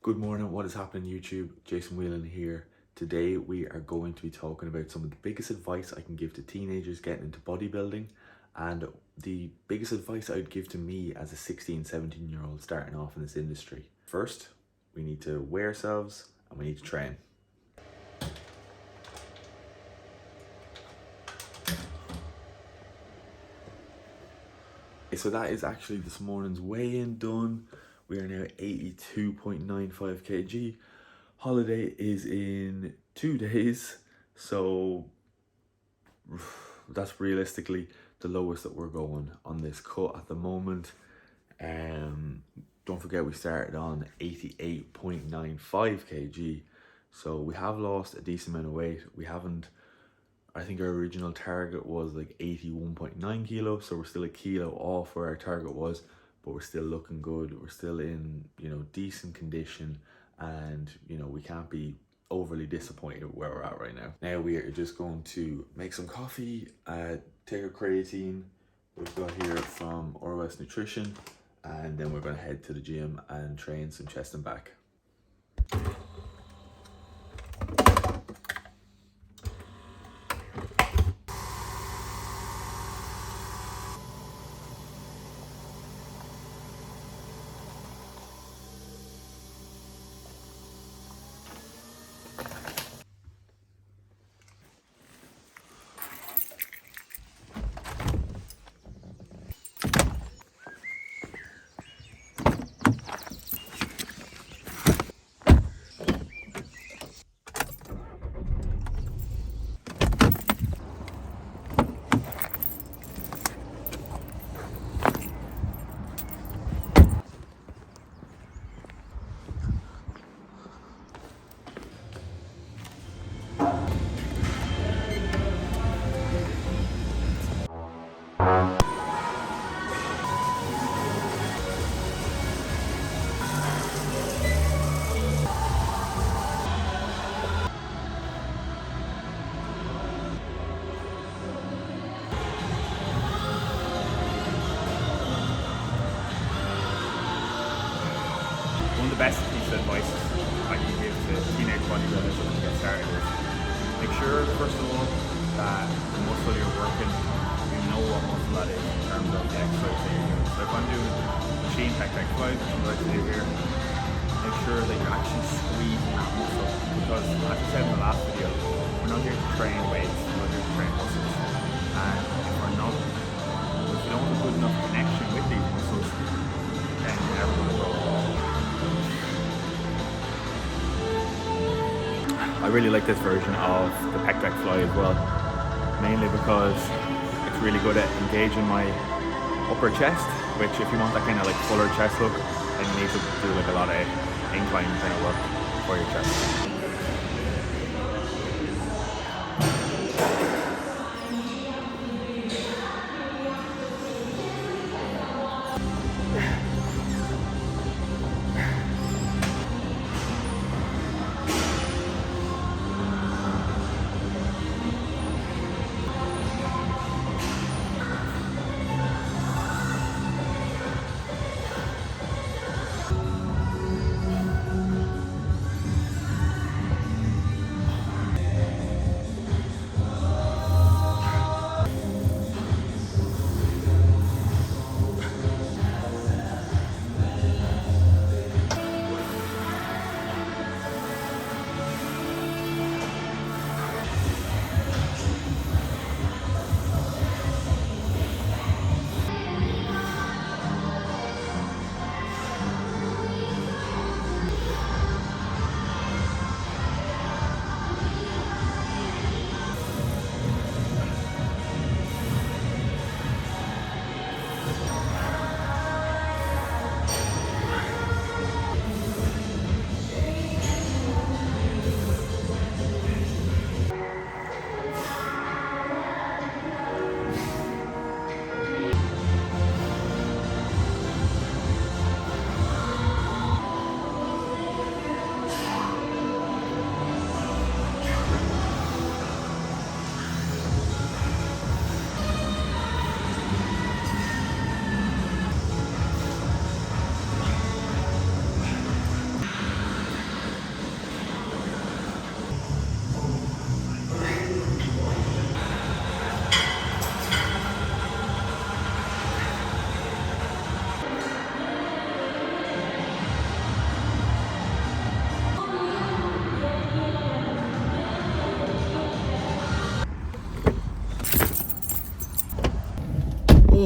Good morning, what is happening YouTube? Jason Whelan here. Today we are going to be talking about some of the biggest advice I can give to teenagers getting into bodybuilding and the biggest advice I would give to me as a 16-17-year-old starting off in this industry. First, we need to weigh ourselves and we need to train. So that is actually this morning's weigh-in done. We are now 82.95 kg. Holiday is in 2 days, so that's realistically the lowest that we're going on this cut at the moment. Don't forget we started on 88.95 kg, so we have lost a decent amount of weight. We haven't, I think our original target was like 81.9 kilos, so we're still a kilo off where our target was, but we're still looking good. We're still in, decent condition, and we can't be overly disappointed where we're at right now. Now we are just going to make some coffee, take our creatine we've got here from Orwest Nutrition, and then we're going to head to the gym and train some chest and back. One of the best pieces of advice I can give to teenage bodybuilders looking to get started is make sure, first of all, that the muscle you're working, you know what muscle that is in terms of the exercise that you're doing. So if I'm doing machine pec flies, which I'm going to do here, make sure that you're actually squeezing that muscle, because as I said in the last video, we're not here to train weights, we're not here to train muscles. And if we don't have a good enough connection with these muscles, then you're never going to grow. I really like this version of the pec deck fly as well, mainly because it's really good at engaging my upper chest, which if you want that kind of like fuller chest look, then you need to do like a lot of incline kind of work for your chest.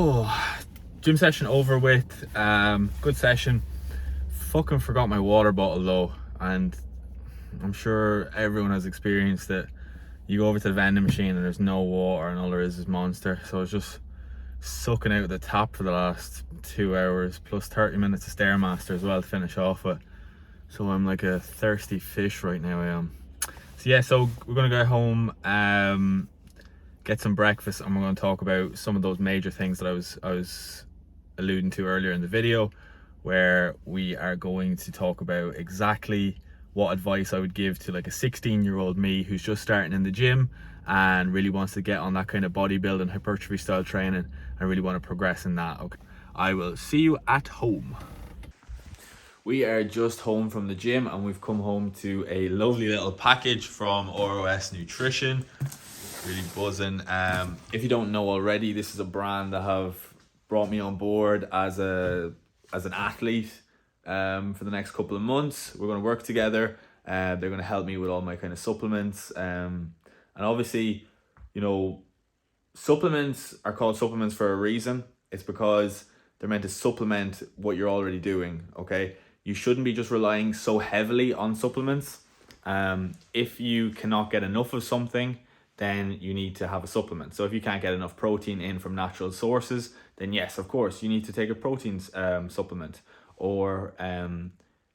Oh, gym session over with. Good session. Fucking forgot my water bottle though, and I'm sure everyone has experienced it. You go over to the vending machine and there's no water, and all there is Monster. So I was just sucking out the tap for the last 2 hours, plus 30 minutes of Stairmaster as well to finish off with. So I'm like a thirsty fish right now, I am. So yeah, so we're gonna go home, get some breakfast, and we're gonna talk about some of those major things that I was alluding to earlier in the video, where we are going to talk about exactly what advice I would give to like a 16-year-old me who's just starting in the gym and really wants to get on that kind of bodybuilding, hypertrophy style training, and really want to progress in that. Okay, I will see you at home. We are just home from the gym, and we've come home to a lovely little package from ROS Nutrition. Really buzzing. If you don't know already, this is a brand that have brought me on board as an athlete for the next couple of months. We're going to work together. They're going to help me with all my kind of supplements. And obviously, you know, supplements are called supplements for a reason. It's because they're meant to supplement what you're already doing, okay? You shouldn't be just relying so heavily on supplements. If you cannot get enough of something, then you need to have a supplement. So if you can't get enough protein in from natural sources, then yes, of course, you need to take a protein supplement. Or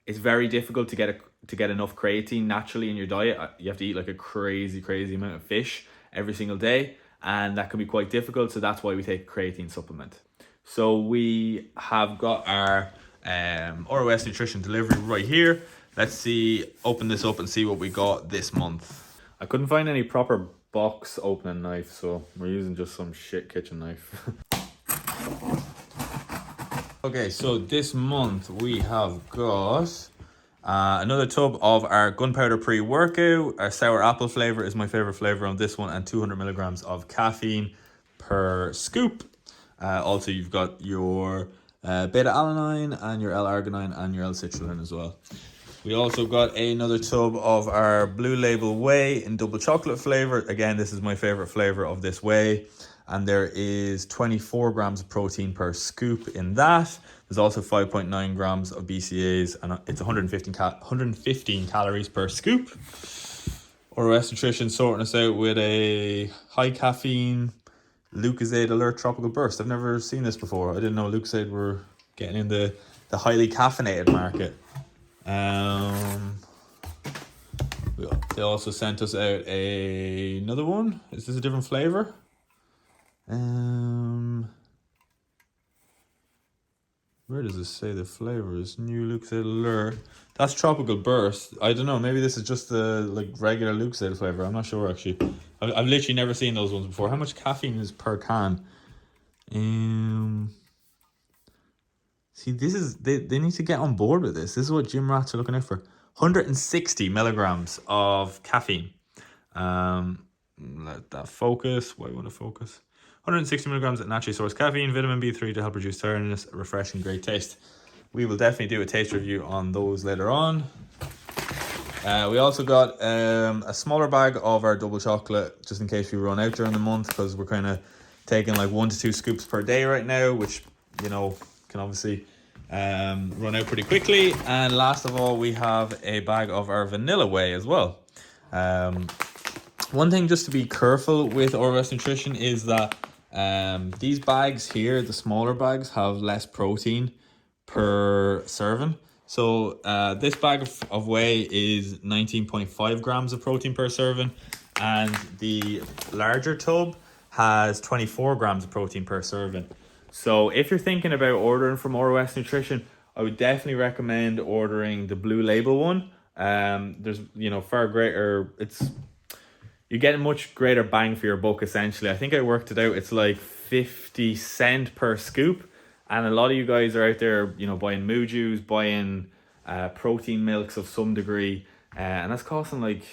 it's very difficult to get enough creatine naturally in your diet. You have to eat like a crazy amount of fish every single day, and that can be quite difficult. So that's why we take a creatine supplement. So we have got our ROS Nutrition delivery right here. Let's open this up and see what we got this month. I couldn't find any proper box opening knife, so we're using just some shit kitchen knife. Okay, so this month we have got another tub of our gunpowder pre-workout. Our sour apple flavor is my favorite flavor on this one, and 200 milligrams of caffeine per scoop. Also, you've got your beta-alanine and your L-arginine and your L-citrulline as well. We also got another tub of our Blue Label whey in double chocolate flavor. Again, this is my favorite flavor of this whey. And there is 24 grams of protein per scoop in that. There's also 5.9 grams of BCAAs, and it's 115 calories per scoop. ROS Nutrition sorting us out with a high caffeine Lucozade Alert Tropical Burst. I've never seen this before. I didn't know Lucozade were getting in the highly caffeinated market. They also sent us out another one. Is this a different flavor? Where does this say the flavor is? New Lucozade Alert. That's Tropical Burst. I don't know. Maybe this is just the like regular Lucozade flavor. I'm not sure actually. I've literally never seen those ones before. How much caffeine is per can? See, this is they need to get on board with this. This is what gym rats are looking out for. 160 milligrams of caffeine. Let that focus. Why want to focus? 160 milligrams of naturally sourced caffeine, vitamin B3 to help reduce tiredness, a refreshing, great taste. We will definitely do a taste review on those later on. We also got a smaller bag of our double chocolate, just in case we run out during the month, because we're kind of taking like 1 to 2 scoops per day right now, which, you know, can obviously run out pretty quickly. And last of all, we have a bag of our vanilla whey as well. One thing just to be careful with ROS Nutrition is that these bags here, the smaller bags, have less protein per serving. So this bag of whey is 19.5 grams of protein per serving, and the larger tub has 24 grams of protein per serving. So if you're thinking about ordering from ROS Nutrition, I would definitely recommend ordering the Blue Label one. There's, you know, far greater, you're getting much greater bang for your buck essentially. I think I worked it out, it's like 50 cents per scoop. And a lot of you guys are out there, you know, buying Muju's, buying protein milks of some degree, and that's costing like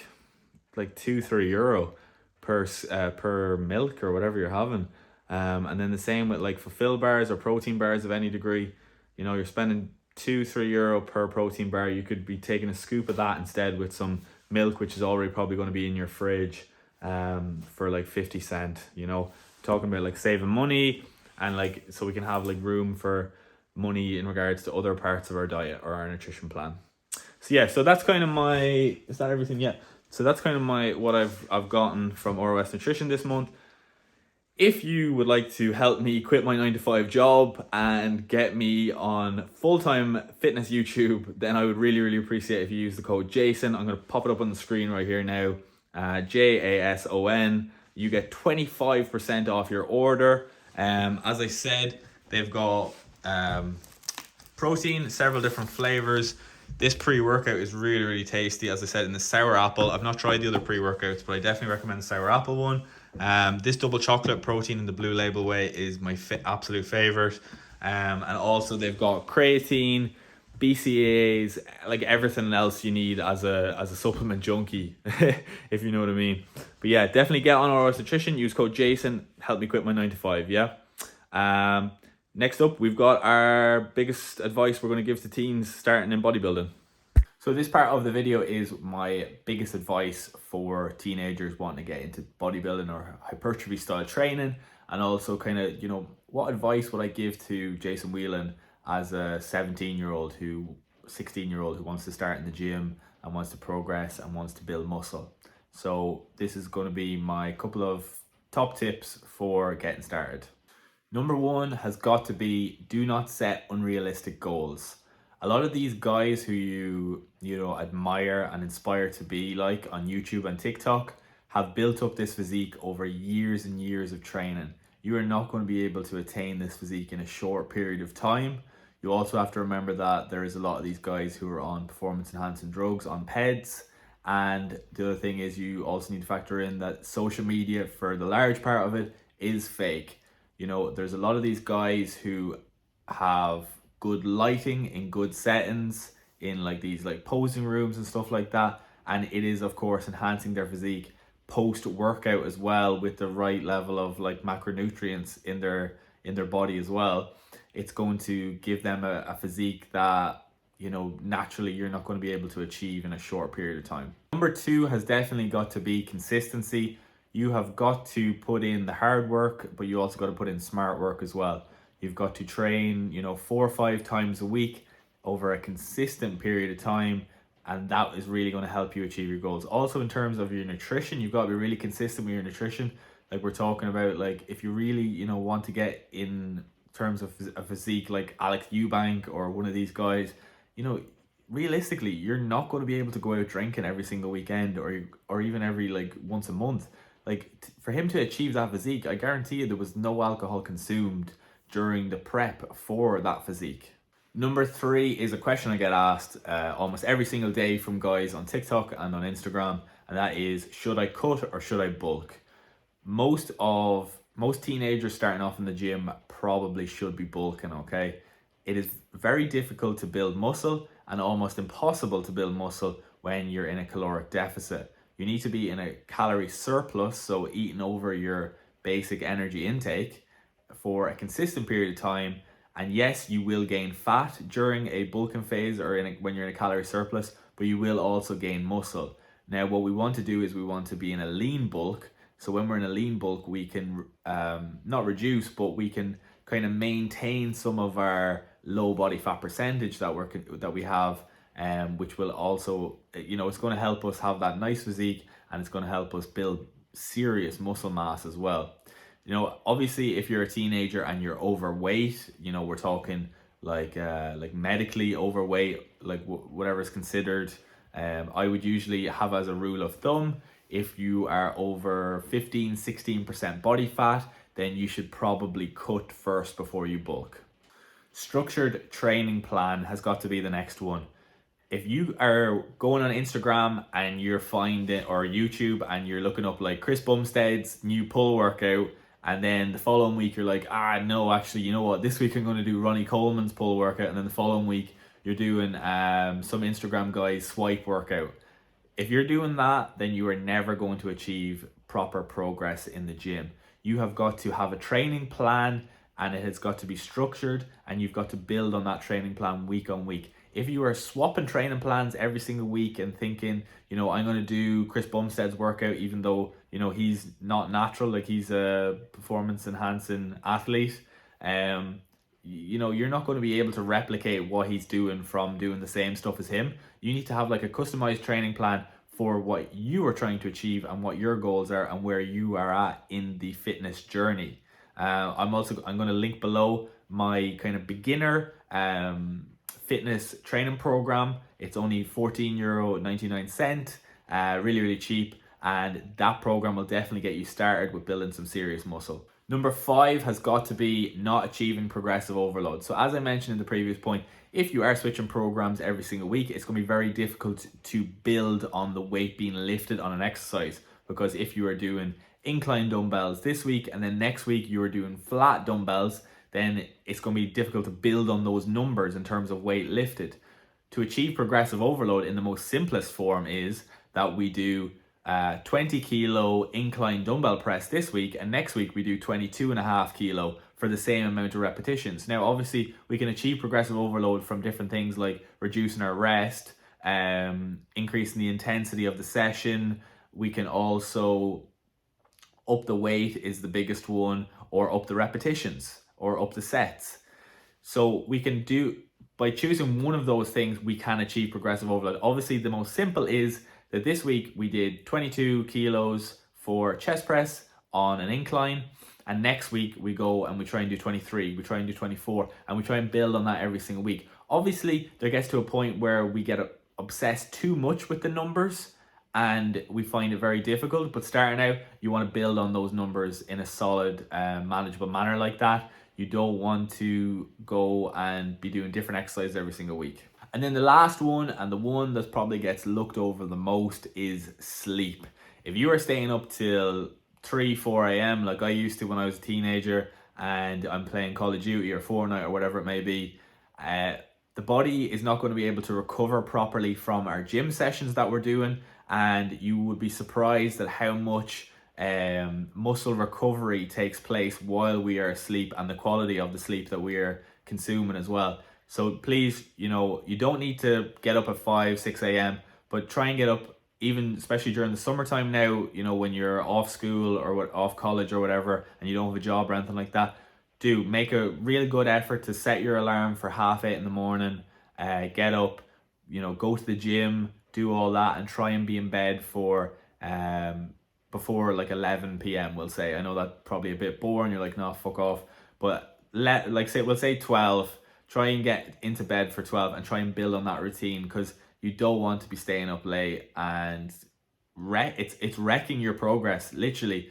2-3 euro per milk or whatever you're having. And then the same with like Fulfill bars or protein bars of any degree. You know, you're spending 2-3 euro per protein bar. You could be taking a scoop of that instead with some milk, which is already probably going to be in your fridge for like 50 cents. You know, talking about like saving money and like so we can have like room for money in regards to other parts of our diet or our nutrition plan. So yeah, so that's kind of my, is that everything? Yeah. So that's kind of my what I've gotten from ROS Nutrition this month. If you would like to help me quit my 9 to 5 job and get me on full-time fitness YouTube, then I would really appreciate if you use the code Jason. I'm going to pop it up on the screen right here now. JASON. You get 25% off your order. As I said, they've got protein, several different flavors. This pre-workout is really tasty. As I said, in the sour apple. I've not tried the other pre-workouts, but I definitely recommend the sour apple one. This double chocolate protein in the blue label way is my absolute favorite. And also they've got creatine, BCAAs, like everything else you need as a supplement junkie, if you know what I mean. But yeah, definitely get on ROS Nutrition. Use code Jason. Help me quit my 9 to 5. Yeah. Next up, we've got our biggest advice we're going to give to teens starting in bodybuilding. So this part of the video is my biggest advice for teenagers wanting to get into bodybuilding or hypertrophy style training, and also kind of, you know, what advice would I give to Jason Whelan as a 16-year-old who wants to start in the gym and wants to progress and wants to build muscle. So this is going to be my couple of top tips for getting started. Number one has got to be, do not set unrealistic goals. A lot of these guys who you admire and inspire to be like on YouTube and TikTok have built up this physique over years and years of training. You are not going to be able to attain this physique in a short period of time. You also have to remember that there is a lot of these guys who are on performance enhancing drugs, on PEDs. And the other thing is, you also need to factor in that social media, for the large part of it, is fake. You know, there's a lot of these guys who have good lighting in good settings in like these like posing rooms and stuff like that, and it is of course enhancing their physique post workout as well, with the right level of like macronutrients in their body as well. It's going to give them a physique that, you know, naturally you're not going to be able to achieve in a short period of time. Number two has definitely got to be consistency. You have got to put in the hard work, but you also got to put in smart work as well. You've got to train, you know, 4 or 5 times a week over a consistent period of time, and that is really going to help you achieve your goals. Also, in terms of your nutrition, you've got to be really consistent with your nutrition. Like we're talking about, like if you really, you know, want to get in terms of a physique like Alex Eubank or one of these guys, you know, realistically, you're not going to be able to go out drinking every single weekend or even every like once a month. Like for him to achieve that physique, I guarantee you there was no alcohol consumed during the prep for that physique. Number three is a question I get asked almost every single day from guys on TikTok and on Instagram, and that is, should I cut or should I bulk? Most teenagers starting off in the gym probably should be bulking, okay? It is very difficult to build muscle and almost impossible to build muscle when you're in a caloric deficit. You need to be in a calorie surplus, so eating over your basic energy intake for a consistent period of time. And yes, you will gain fat during a bulking phase or when you're in a calorie surplus, but you will also gain muscle. Now, what we want to do is we want to be in a lean bulk. So when we're in a lean bulk, we can not reduce, but we can kind of maintain some of our low body fat percentage that we have, which will also, you know, it's going to help us have that nice physique, and it's going to help us build serious muscle mass as well. You know, obviously, if you're a teenager and you're overweight, you know, we're talking like medically overweight, like whatever is considered. I would usually have as a rule of thumb, if you are over 15-16% body fat, then you should probably cut first before you bulk. Structured training plan has got to be the next one. If you are going on Instagram and you're finding, or YouTube, and you're looking up like Chris Bumstead's new pull workout, and then the following week you're like, no, actually, you know what, this week I'm going to do Ronnie Coleman's pull workout, and then the following week you're doing some Instagram guy's swipe workout. If you're doing that, then you are never going to achieve proper progress in the gym. You have got to have a training plan, and it has got to be structured, and you've got to build on that training plan week on week. If you are swapping training plans every single week and thinking, you know, I'm going to do Chris Bumstead's workout, even though, you know, he's not natural, like he's a performance enhancing athlete, You know, you're not going to be able to replicate what he's doing from doing the same stuff as him. You need to have like a customized training plan for what you are trying to achieve and what your goals are and where you are at in the fitness journey. I'm going to link below my kind of beginner fitness training program. It's only €14.99, really cheap, and that program will definitely get you started with building some serious muscle. Number 5 has got to be not achieving progressive overload. So as I mentioned in the previous point, if you are switching programs every single week, it's going to be very difficult to build on the weight being lifted on an exercise, because if you are doing incline dumbbells this week and then next week you are doing flat dumbbells, then it's going to be difficult to build on those numbers in terms of weight lifted. To achieve progressive overload in the most simplest form is that we do 20 kilo incline dumbbell press this week, and next week we do 22.5 kilo for the same amount of repetitions. Now obviously we can achieve progressive overload from different things like reducing our rest, increasing the intensity of the session. We can also up the weight is the biggest one, or up the repetitions, or up the sets. So we can do, by choosing one of those things, we can achieve progressive overload. Obviously the most simple is that this week we did 22 kilos for chest press on an incline, and next week we go and we try and do 23, we try and do 24, and we try and build on that every single week. Obviously there gets to a point where we get obsessed too much with the numbers and we find it very difficult, but starting out you want to build on those numbers in a solid manageable manner like that. You don't want to go and be doing different exercises every single week. And then the last one, and the one that probably gets looked over the most, is sleep. If you are staying up till 3-4 a.m. like I used to when I was a teenager, and I'm playing Call of Duty or Fortnite or whatever it may be, the body is not going to be able to recover properly from our gym sessions that we're doing, and you would be surprised at how much muscle recovery takes place while we are asleep, and the quality of the sleep that we are consuming as well. So please, you know, you don't need to get up at 5-6 a.m, but try and get up, even especially during the summertime now, you know, when you're off school or off college or whatever, and you don't have a job or anything like that. Do make a real good effort to set your alarm for 8:30 in the morning, get up, you know, go to the gym, do all that, and try and be in bed for before like 11 p.m. we'll say. I know that's probably a bit boring, you're like, no, fuck off, but we'll say 12. Try and get into bed for 12 and try and build on that routine, because you don't want to be staying up late and it's wrecking your progress. Literally,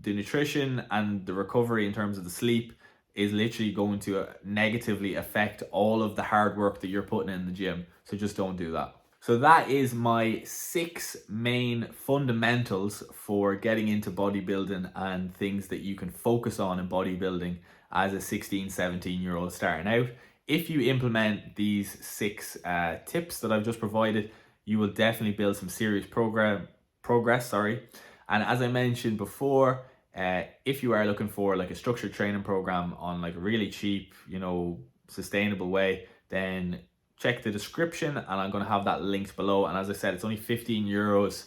the nutrition and the recovery in terms of the sleep is literally going to negatively affect all of the hard work that you're putting in the gym. So just don't do that. So that is my 6 main fundamentals for getting into bodybuilding and things that you can focus on in bodybuilding as a 16-17-year-old starting out. If you implement these 6 tips that I've just provided, you will definitely build some serious progress. And as I mentioned before, if you are looking for like a structured training program on like a really cheap, you know, sustainable way, then check the description and I'm going to have that linked below. And as I said, it's only €15.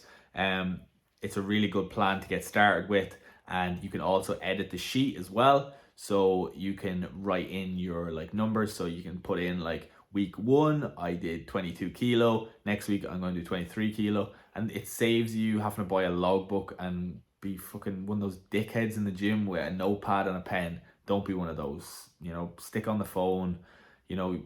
It's a really good plan to get started with, and you can also edit the sheet as well. So you can write in your like numbers. So you can put in like week 1, I did 22 kilo. Next week, I'm going to do 23 kilo. And it saves you having to buy a logbook and be fucking one of those dickheads in the gym with a notepad and a pen. Don't be one of those, you know, stick on the phone. You know,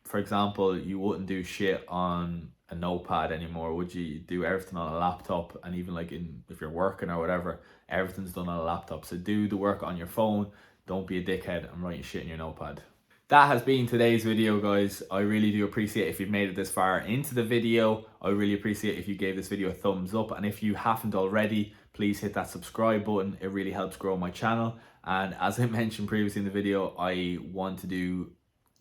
for example, you wouldn't do shit on a notepad anymore, would you? You do everything on a laptop, and even like if you're working or whatever, everything's done on a laptop. So do the work on your phone. Don't be a dickhead and write shit in your notepad. That has been today's video, guys. I really do appreciate if you've made it this far into the video. I really appreciate if you gave this video a thumbs up, and if you haven't already, please hit that subscribe button. It really helps grow my channel. And as I mentioned previously in the video, I want to do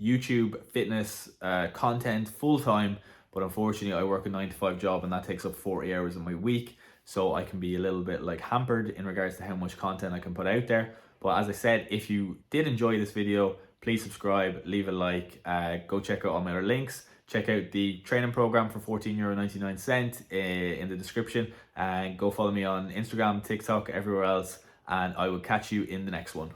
YouTube fitness content full time, but unfortunately I work a 9-to-5 job and that takes up 40 hours of my week, so I can be a little bit like hampered in regards to how much content I can put out there. But as I said, if you did enjoy this video, please subscribe, leave a like, go check out all my other links, check out the training program for €14.99 in the description, and go follow me on Instagram, TikTok, everywhere else, and I will catch you in the next one.